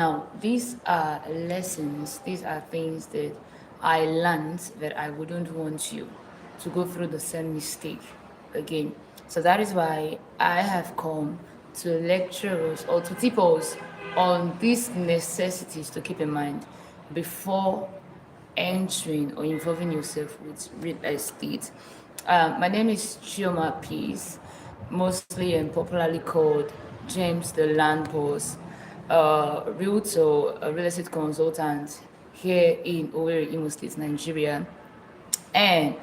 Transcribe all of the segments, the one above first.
Now, these are lessons, these are things that I learned that I wouldn't want you to go through the same mistake again. So that is why I have come to lecture us or to tip us on these necessities to keep in mind before entering or involving yourself with real estate. My name is Chioma Peace, mostly and popularly called James the Land Boss, realtor, a real estate consultant here in Owerri, Imo State, Nigeria, and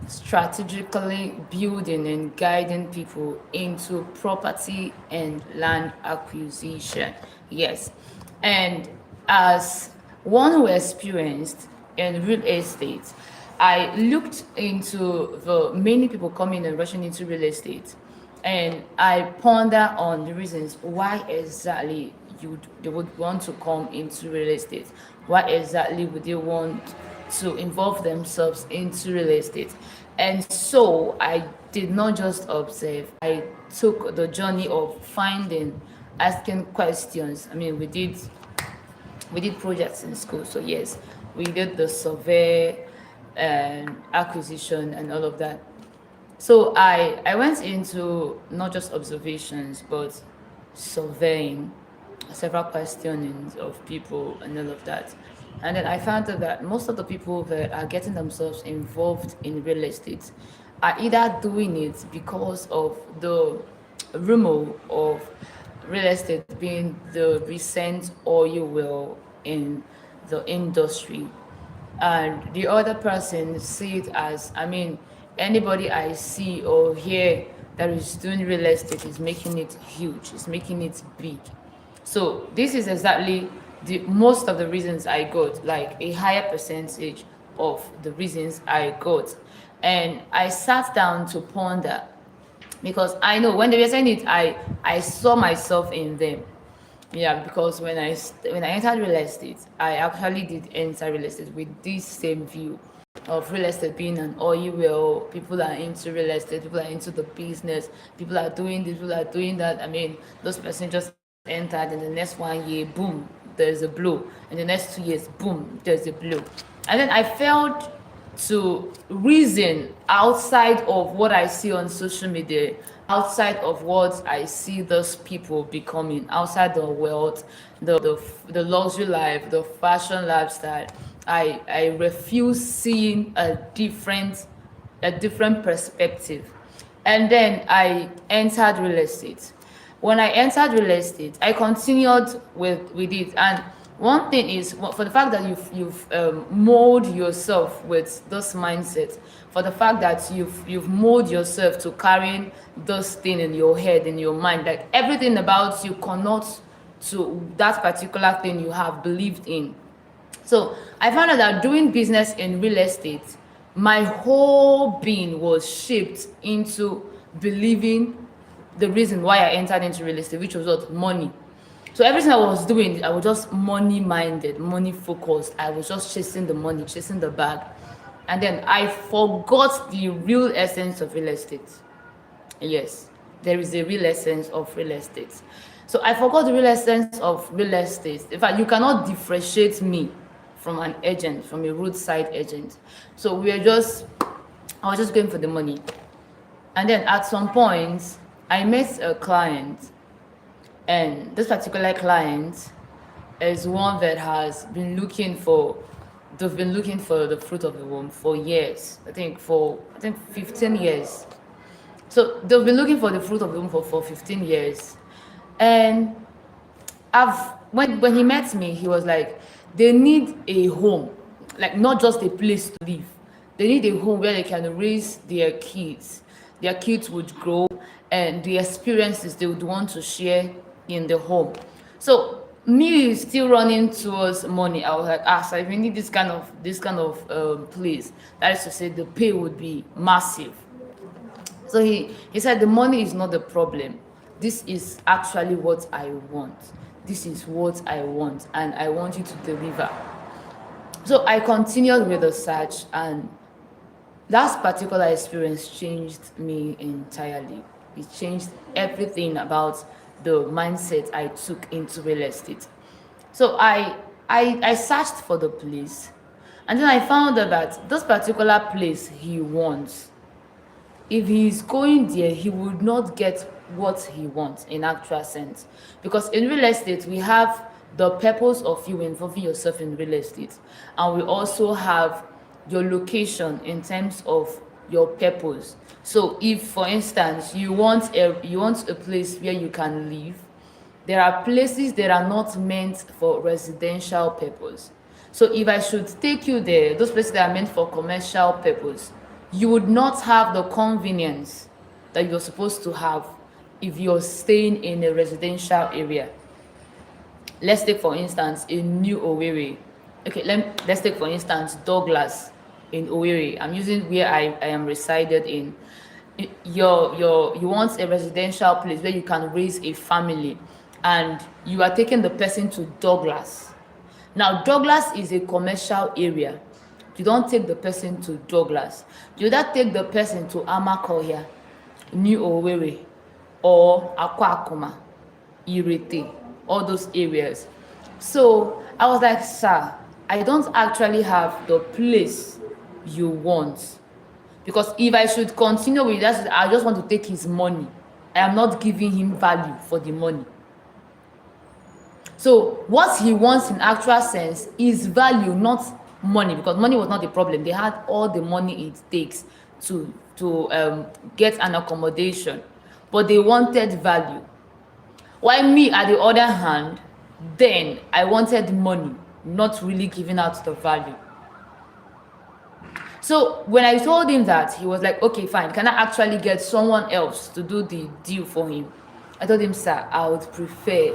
strategically building and guiding people into property and land acquisition. Yes. And as one who experienced in real estate, I looked into the many people coming and rushing into real estate, and I ponder on the reasons why exactly they would want to come into real estate. Why exactly would they want to involve themselves into real estate? And so I did not just observe, I took the journey of finding, asking questions. I mean, we did projects in school, so yes, we did the survey and acquisition and all of that. So I went into not just observations, but surveying, several questionings of people and all of that. And then I found out that most of the people that are getting themselves involved in real estate are either doing it because of the rumor of real estate being the recent oil well in the industry, and the other person see it as, I mean, anybody I see or hear that is doing real estate is making it huge, is making it big. So this is exactly the most of the reasons I got, like a higher percentage of the reasons I got. And I sat down to ponder, because I know when they were saying it, I saw myself in them. Yeah, because when I entered real estate, I actually did enter real estate with this same view of real estate being an oil well. People are into real estate, people are into the business, people are doing this, people are doing that. I mean, those person just entered, in the next 1 year, boom, there's a blow. In the next 2 years, boom, there's a blow. And then I felt to reason outside of what I see on social media, outside of what I see those people becoming, outside the wealth, the luxury life, the fashion lifestyle. I refuse seeing a different perspective. And then I entered real estate. When I entered real estate, I continued with it. And one thing is, for the fact that you've molded yourself with this mindset, for the fact that you've molded yourself to carrying this thing in your head, in your mind, like everything about you connotes to that particular thing you have believed in. So I found out that doing business in real estate, my whole being was shaped into believing the reason why I entered into real estate, which was what? Money. So everything I was doing, I was just money minded, money focused. I was just chasing the money, chasing the bag. And then I forgot the real essence of real estate. Yes, there is a real essence of real estate. So I forgot the real essence of real estate. In fact, you cannot differentiate me from an agent, from a roadside agent. So I was just going for the money. And then at some point, I met a client, and this particular client is one that they've been looking for the fruit of the womb for years. I think 15 years. So they've been looking for the fruit of the womb for 15 years. And I've when he met me, he was like, they need a home, like not just a place to live. They need a home where they can raise their kids. Their kids would grow, and the experiences they would want to share in the home. So me still running towards money. I was like, so if you need this kind of place, that is to say, the pay would be massive. So he said the money is not the problem. This is actually what I want. This is what I want, and I want you to deliver. So I continued with the search, and that particular experience changed me entirely. It changed everything about the mindset I took into real estate. So I searched for the place, and then I found out that this particular place he wants, if he's going there, he would not get what he wants in actual sense. Because in real estate, we have the purpose of you involving yourself in real estate, and we also have your location in terms of your purpose. So if, for instance, you want a place where you can live, there are places that are not meant for residential purpose. So if I should take you there, those places that are meant for commercial purpose, you would not have the convenience that you're supposed to have if you're staying in a residential area. Let's take for instance in New Owerri. Okay, let's take for instance Douglas in Owerri. I'm using where I am resided in. You want a residential place where you can raise a family, and you are taking the person to Douglas. Now Douglas is a commercial area. You don't take the person to Douglas. You either take the person to Amakohia, New Owerri, or Akwa Akuma, Irete, all those areas. So I was like, sir, I don't actually have the place you want. Because if I should continue with that, I just want to take his money. I am not giving him value for the money. So what he wants in actual sense is value, not money, because money was not the problem. They had all the money it takes to get an accommodation, but they wanted value. While me, at the other hand, then I wanted money, not really giving out the value. So when I told him that, he was like, okay, fine. Can I actually get someone else to do the deal for him? I told him, sir, I would prefer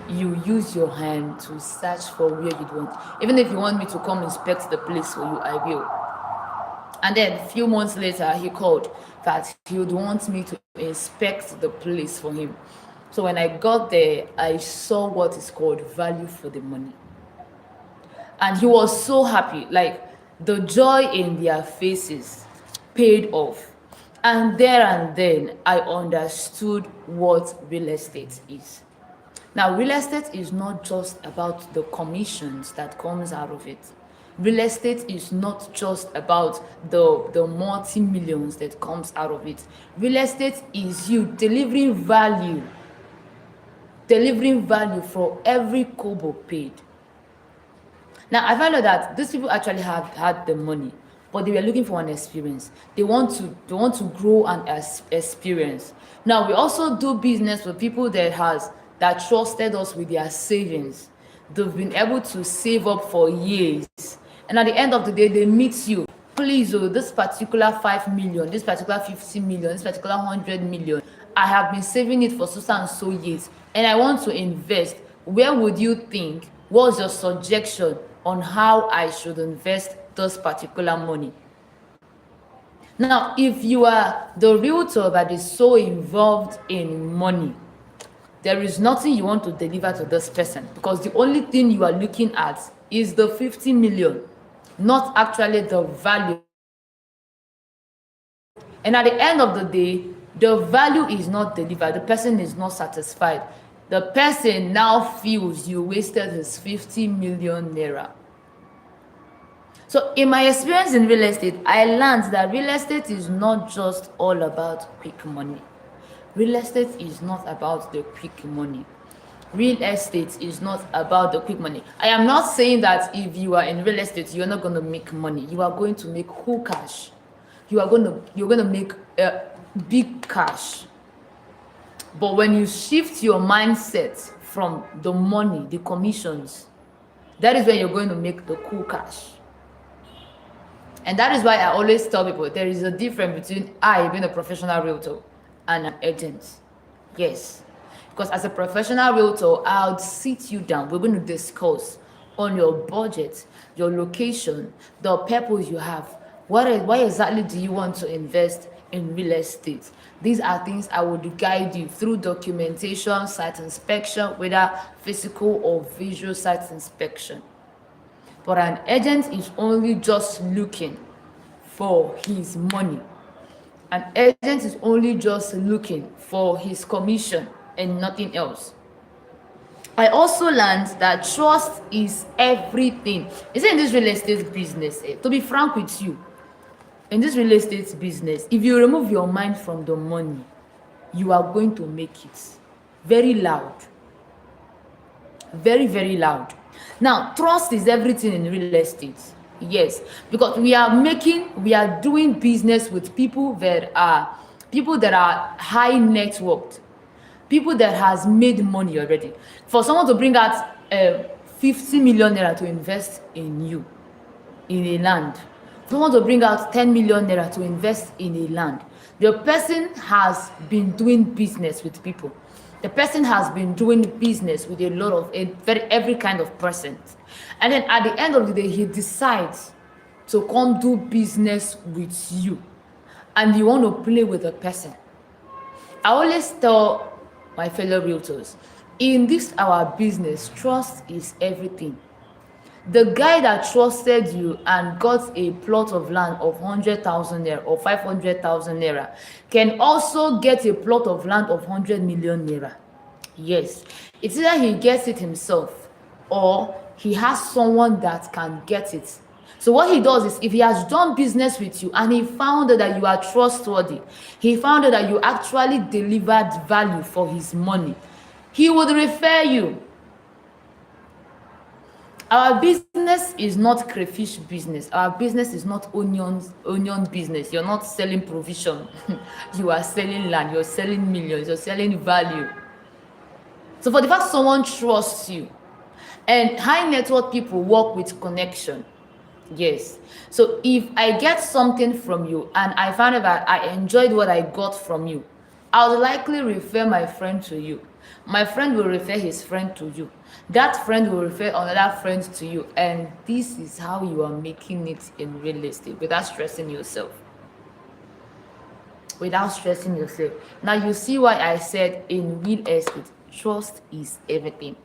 you use your hand to search for where you want. Even if you want me to come inspect the place for you, I will. And then a few months later, he called that he would want me to inspect the place for him. So when I got there, I saw what is called value for the money. And he was so happy. Like, the joy in their faces paid off. And there and then, I understood what real estate is. Now, real estate is not just about the commissions that comes out of it. Real estate is not just about the multi-millions that comes out of it. Real estate is you delivering value for every kobo paid. Now, I found out that these people actually had the money, but they were looking for an experience. They want to grow an experience. Now, we also do business with people that trusted us with their savings. They've been able to save up for years, and at the end of the day, they meet you. Please, oh, this particular 5 million, this particular 50 million, this particular 100 million, I have been saving it for so and so years, and I want to invest. Where would you think? What's your suggestion on how I should invest this particular money? Now, if you are the realtor that is so involved in money, there is nothing you want to deliver to this person, because the only thing you are looking at is the 50 million, not actually the value. And at the end of the day, the value is not delivered. The person is not satisfied. The person now feels you wasted his 50 million naira. So in my experience in real estate, I learned that real estate is not just all about quick money. Real estate is not about the quick money. Real estate is not about the quick money. I am not saying that if you are in real estate, you're not going to make money. You are going to make whole cash. You're going to make big cash. But when you shift your mindset from the money, the commissions, that is when you're going to make the cool cash. And that is why I always tell people there is a difference between I being a professional realtor and an agent. Yes. Because as a professional realtor, I'll sit you down. We're going to discuss on your budget, your location, the purpose you have. Why exactly do you want to invest in real estate? These are things I would guide you through documentation, site inspection, whether physical or visual site inspection. But an agent is only just looking for his money. An agent is only just looking for his commission and nothing else. I also learned that trust is everything. You see, in this real estate business, to be frank with you, in this real estate business, if you remove your mind from the money, you are going to make it very loud, very, very loud. Now, trust is everything in real estate. Yes, because we are doing business with people that are high net worth, people that has made money already. For someone to bring out 50 million naira to invest in you, in a land, someone to bring out 10 million naira to invest in a land, the person has been doing business with people. The person has been doing business with a lot of every kind of person. And then at the end of the day, he decides to come do business with you. And you want to play with the person. I always tell my fellow realtors, in this our business, trust is everything. The guy that trusted you and got a plot of land of 100,000 naira or 500,000 naira can also get a plot of land of 100 million naira. Yes, it's either he gets it himself or he has someone that can get it. So what he does is, if he has done business with you and he found that you are trustworthy, he found that you actually delivered value for his money, he would refer you. Our business is not crayfish business. Our business is not onion business. You're not selling provision. You are selling land. You're selling millions. You're selling value. So for the fact someone trusts you, and high net worth people work with connection. Yes. So if I get something from you and I found out that I enjoyed what I got from you, I would likely refer my friend to you. My friend will refer his friend to you. That friend will refer another friend to you. And this is how you are making it in real estate without stressing yourself. Without stressing yourself. Now you see why I said in real estate, trust is everything.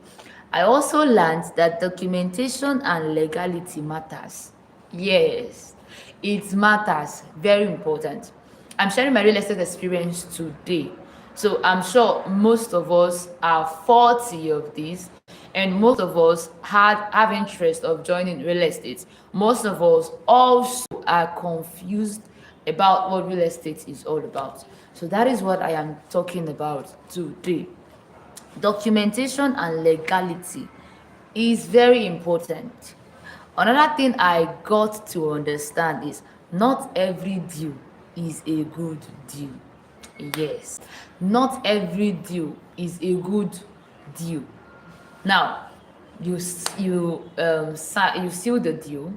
I also learned that documentation and legality matters. Yes, it matters. Very important. I'm sharing my real estate experience today. So I'm sure most of us are 40 of this, and most of us have interest of joining real estate. Most of us also are confused about what real estate is all about. So that is what I am talking about today. Documentation and legality is very important. Another thing I got to understand is not every deal is a good deal. Yes, not every deal is a good deal. Now, you seal the deal,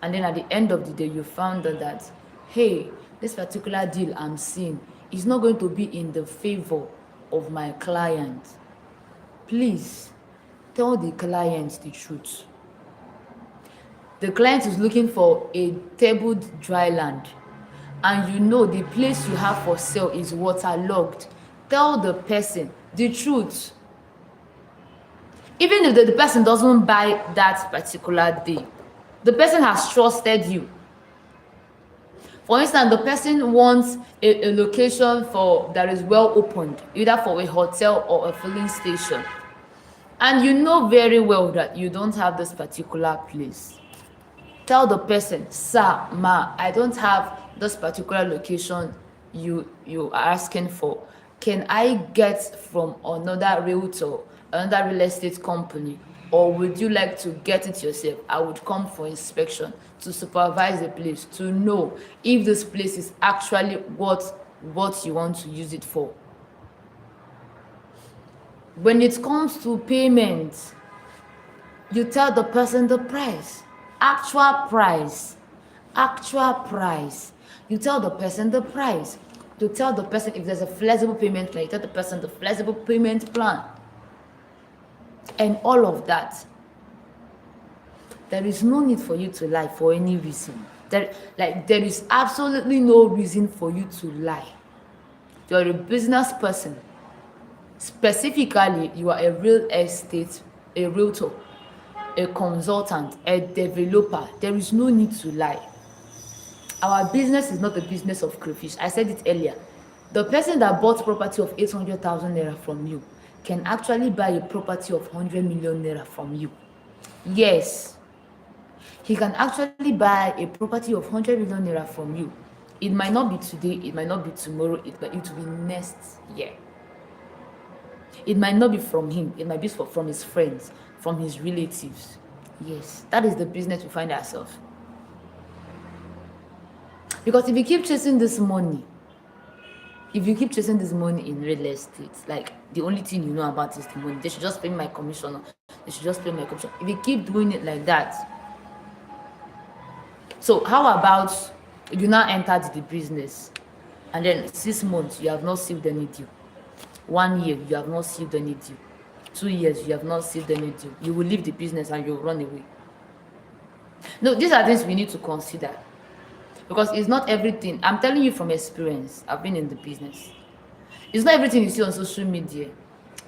and then at the end of the day, you found out that, hey, this particular deal I'm seeing is not going to be in the favor of my client. Please tell the client the truth. The client is looking for a tabled dry land, and you know the place you have for sale is waterlogged. Tell the person the truth. Even if the person doesn't buy that particular day, the person has trusted you. For instance, the person wants a location that is well opened, either for a hotel or a filling station. And you know very well that you don't have this particular place. Tell the person, sir, ma, I don't have this particular location you are asking for. Can I get from another realtor, another real estate company, or would you like to get it yourself? I would come for inspection to supervise the place, to know if this place is actually what you want to use it for. When it comes to payment, you tell the person the price, actual price. You tell the person the price. You tell the person if there's a flexible payment plan, you tell the person the flexible payment plan. And all of that. There is no need for you to lie for any reason. There is absolutely no reason for you to lie. You're a business person. Specifically, you are a real estate, a realtor, a consultant, a developer. There is no need to lie. Our business is not the business of crayfish. I said it earlier. The person that bought property of 800,000 naira from you can actually buy a property of 100 million naira from you. Yes, he can actually buy a property of 100 million naira from you. It might not be today, it might not be tomorrow, it will be next year. It might not be from him, it might be from his friends, from his relatives. Yes, that is the business we find ourselves. Because if you keep chasing this money, if you keep chasing this money in real estate, like the only thing you know about is the money, they should just pay my commission, they should just pay my commission. If you keep doing it like that, so how about you now entered the business and then 6 months you have not sealed any deal, 1 year you have not sealed any deal, 2 years you have not sealed any deal, you will leave the business and you'll run away. No, these are things we need to consider, because it's not everything. I'm telling you from experience, I've been in the business. It's not everything you see on social media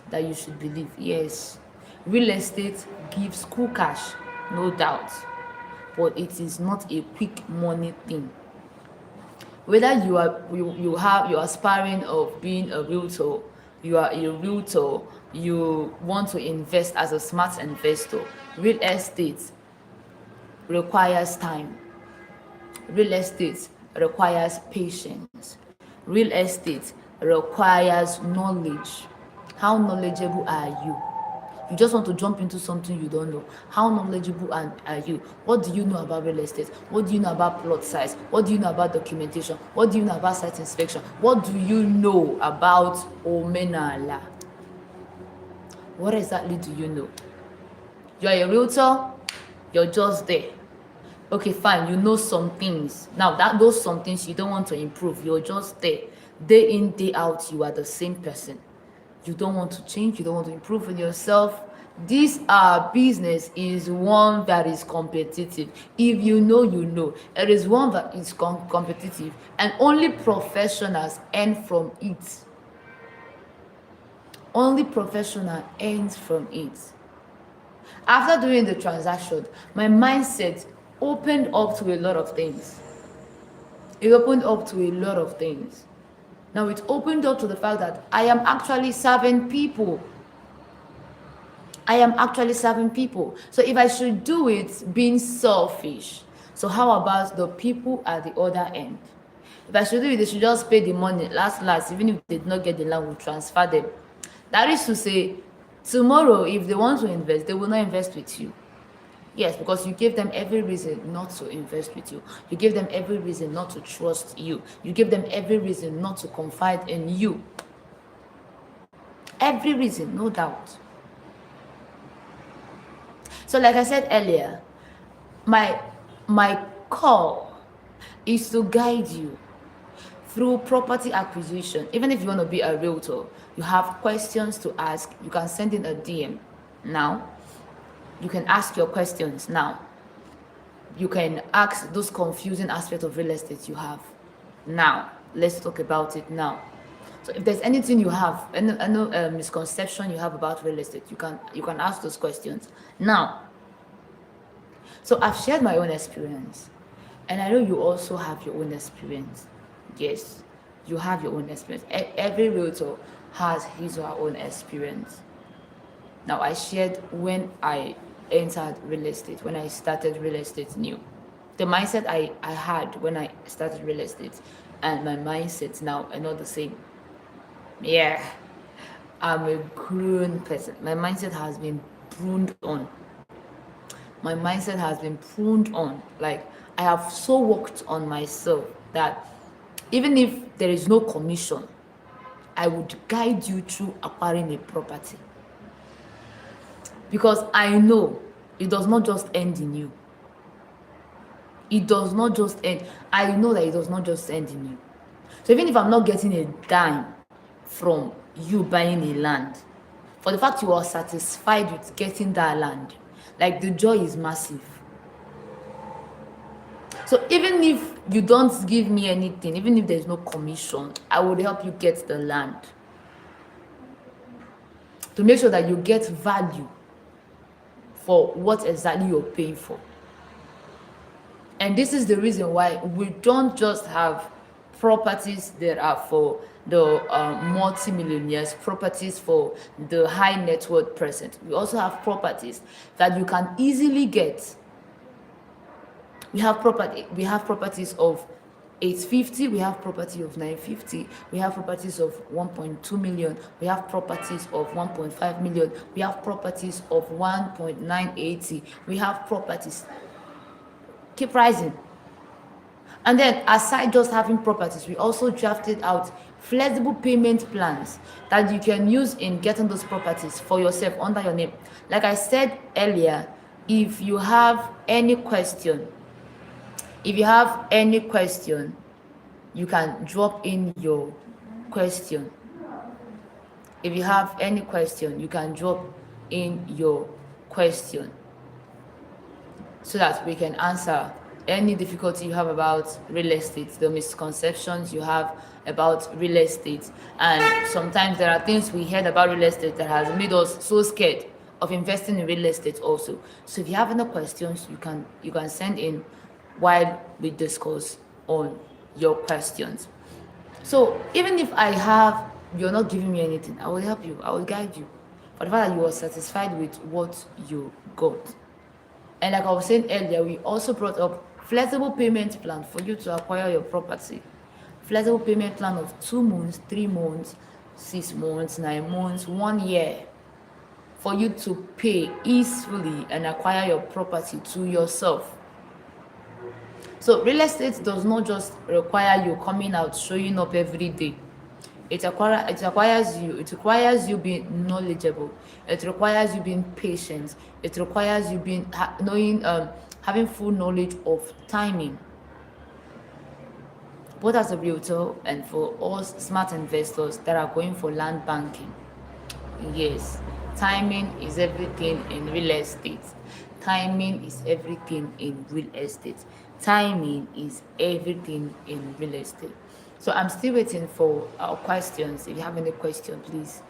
that you should believe. Yes, real estate gives cool cash, no doubt, but it is not a quick money thing. Whether you're aspiring of being a realtor, you are a realtor, you want to invest as a smart investor, real estate requires time. Real estate requires patience. Real estate requires knowledge. How knowledgeable are you? You just want to jump into something you don't know. How knowledgeable are you? What do you know about real estate? What do you know about plot size? What do you know about documentation? What do you know about site inspection? What do you know about Omenala? What exactly do you know? You're a realtor, you're just there. Okay, fine, you know some things. Now that those some things you don't want to improve, you're just there. Day in, day out, you are the same person. You don't want to change, you don't want to improve in yourself. This business is one that is competitive. If you know, you know. It is one that is competitive, and only professionals earn from it. Only professional earns from it. After doing the transaction, my mindset opened up to a lot of things. It opened up to a lot of things. Now it opened up to the fact that I am actually serving people. I am actually serving people. So if I should do it being selfish, so how about the people at the other end? If I should do it, they should just pay the money. Last, even if they did not get the land, we'll transfer them. That is to say, tomorrow, if they want to invest, they will not invest with you. Yes, because you gave them every reason not to invest with you. You gave them every reason not to trust you. You gave them every reason not to confide in you. Every reason, no doubt. So like I said earlier, my call is to guide you through property acquisition. Even if you want to be a realtor, you have questions to ask, you can send in a DM now. You can ask your questions now. You can ask those confusing aspects of real estate you have now. Let's talk about it now. So if there's anything you have, any misconception you have about real estate, you can ask those questions now. So I've shared my own experience, and I know you also have your own experience. Yes, you have your own experience. Every realtor has his or her own experience. Now I shared when I entered real estate, when I started real estate new. The mindset I had when I started real estate and my mindset now are not the same. Yeah, I'm a grown person. My mindset has been pruned on. My mindset has been pruned on. Like, I have so worked on myself that even if there is no commission, I would guide you through acquiring a property. Because I know it does not just end in you. It does not just end. I know that it does not just end in you. So even if I'm not getting a dime from you buying a land, for the fact you are satisfied with getting that land, like, the joy is massive. So even if you don't give me anything, even if there's no commission, I would help you get the land to make sure that you get value for what exactly you're paying for. And this is the reason why we don't just have properties that are for the multimillionaires, properties for the high net worth person. We also have properties that you can easily get. We have properties of 850, we have property of 950, we have properties of 1.2 million, we have properties of 1.5 million, we have properties of 1.980, we have properties keep rising. And then aside just having properties, we also drafted out flexible payment plans that you can use in getting those properties for yourself under your name. Like I said earlier, if you have any question, you can drop in your question. If you have any question, you can drop in your question so that we can answer any difficulty you have about real estate, the misconceptions you have about real estate. And sometimes there are things we heard about real estate that has made us so scared of investing in real estate also. So if you have any questions, you can send in while we discuss on your questions. So even if you're not giving me anything, I will help you, I will guide you for the fact that you are satisfied with what you got. And like I was saying earlier, we also brought up flexible payment plan for you to acquire your property. Flexible payment plan of 2 months, 3 months, 6 months, 9 months, 1 year, for you to pay easily and acquire your property to yourself. So real estate does not just require you coming out, showing up every day. It requires you being knowledgeable. It requires you being patient. It requires you being having full knowledge of timing, both as a realtor and for us smart investors that are going for land banking. Yes, timing is everything in real estate. Timing is everything in real estate. Timing is everything in real estate. So I'm still waiting for our questions. If you have any question, please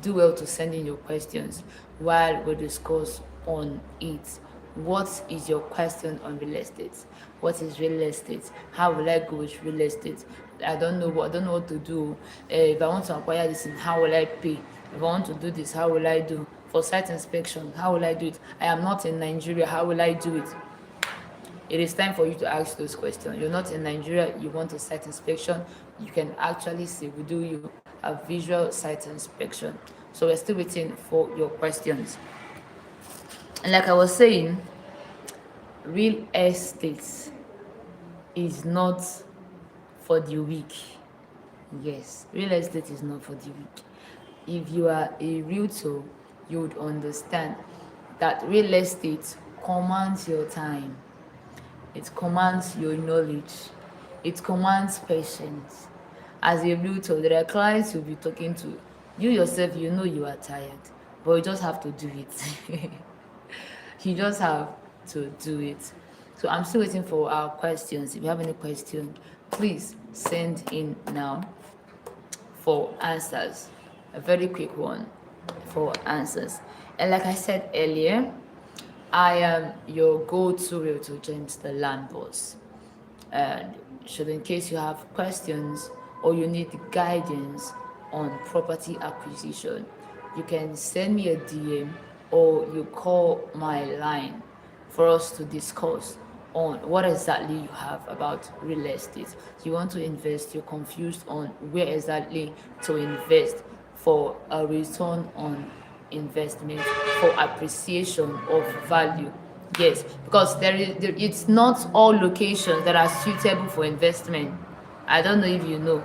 do well to send in your questions while we discuss on it. What is your question on real estate? What is real estate? How will I go with real estate? I don't know what to do. If I want to acquire this, how will I pay? If I want to do this, how will I do? For site inspection, how will I do it? I am not in Nigeria, how will I do it? It is time for you to ask those questions. You're not in Nigeria, you want a site inspection, you can actually see we do you a visual site inspection. So we're still waiting for your questions. And like I was saying, real estate is not for the weak. Yes, real estate is not for the weak. If you are a realtor, you would understand that real estate commands your time. It commands your knowledge. It commands patience. As a realtor, there are clients you'll be talking to. You yourself, you know you are tired, but you just have to do it. You just have to do it. So I'm still waiting for our questions. If you have any question, please send in now for answers. A very quick one for answers. And like I said earlier, I am your go-to realtor, James the Land Boss. And should in case you have questions or you need guidance on property acquisition, you can send me a DM or you call my line for us to discuss on what exactly you have about real estate. You want to invest, you're confused on where exactly to invest for a return on investment, for appreciation of value. Yes, because it's not all locations that are suitable for investment. I don't know if you know.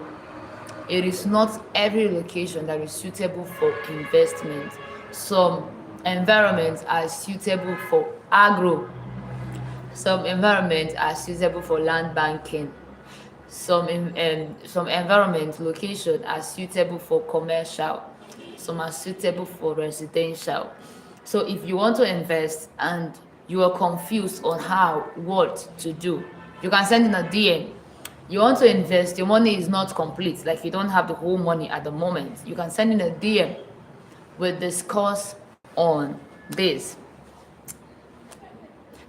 It is not every location that is suitable for investment. Some environments are suitable for agro. Some environments are suitable for land banking. Some environment location are suitable for commercial. Some are suitable for residential. So if you want to invest and you are confused on what to do, you can send in a DM. You want to invest, your money is not complete, like you don't have the whole money at the moment. You can send in a DM. We'll discuss on this.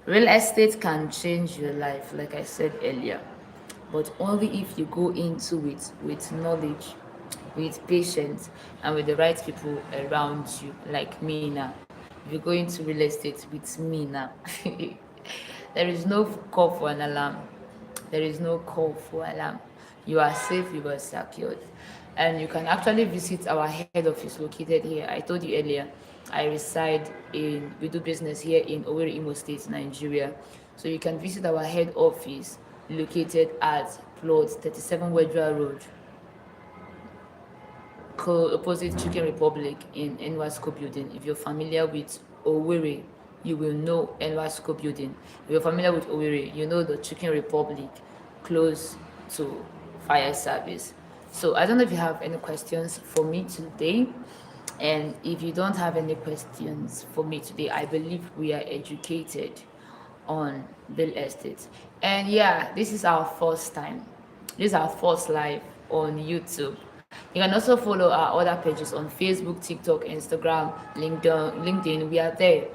Real estate can change your life, like I said earlier, but only if you go into it with knowledge with patience, and with the right people around you, like me now. If you're going to real estate with me now, there is no call for an alarm. There is no call for alarm. You are safe, you are secured. And you can actually visit our head office located here. I told you earlier, we do business here in Owerri, Imo State, Nigeria. So you can visit our head office located at plot 37 Wedra Road, opposite Chicken Republic in NWASCO building. If you're familiar with Owerri, you will know NWASCO building. If you're familiar with Owerri, you know the Chicken Republic close to fire service. So I don't know if you have any questions for me today. And if you don't have any questions for me today, I believe we are educated on real estate. And yeah, this is our first time. This is our first live on YouTube. You can also follow our other pages on Facebook, TikTok, Instagram, LinkedIn. We are there.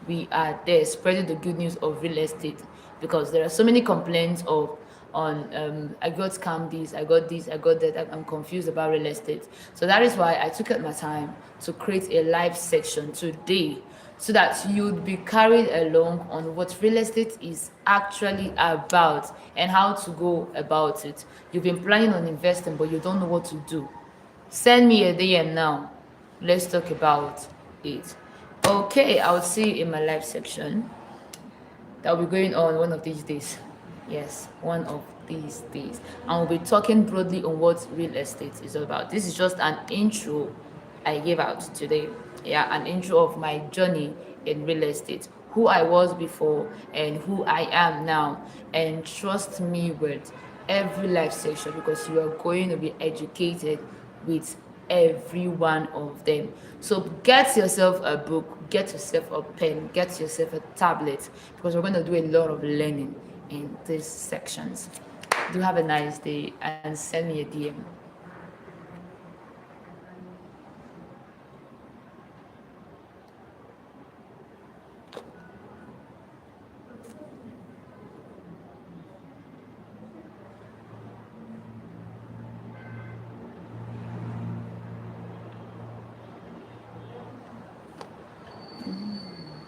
We are there spreading the good news of real estate, because there are so many complaints of on I got scammed this, I got this, I got that, I'm confused about real estate. So that is why I took out my time to create a live section today, so that you'd be carried along on what real estate is actually about and how to go about it. You've been planning on investing, but you don't know what to do. Send me a DM now. Let's talk about it. Okay, I'll see you in my live section that will be going on one of these days. Yes, one of these days. And we'll be talking broadly on what real estate is all about. This is just an intro I gave out today. Yeah, an intro of my journey in real estate, who I was before and who I am now. And trust me with every live session, because you are going to be educated with every one of them. So get yourself a book, get yourself a pen, get yourself a tablet, because we're going to do a lot of learning in these sections. Do have a nice day and send me a DM.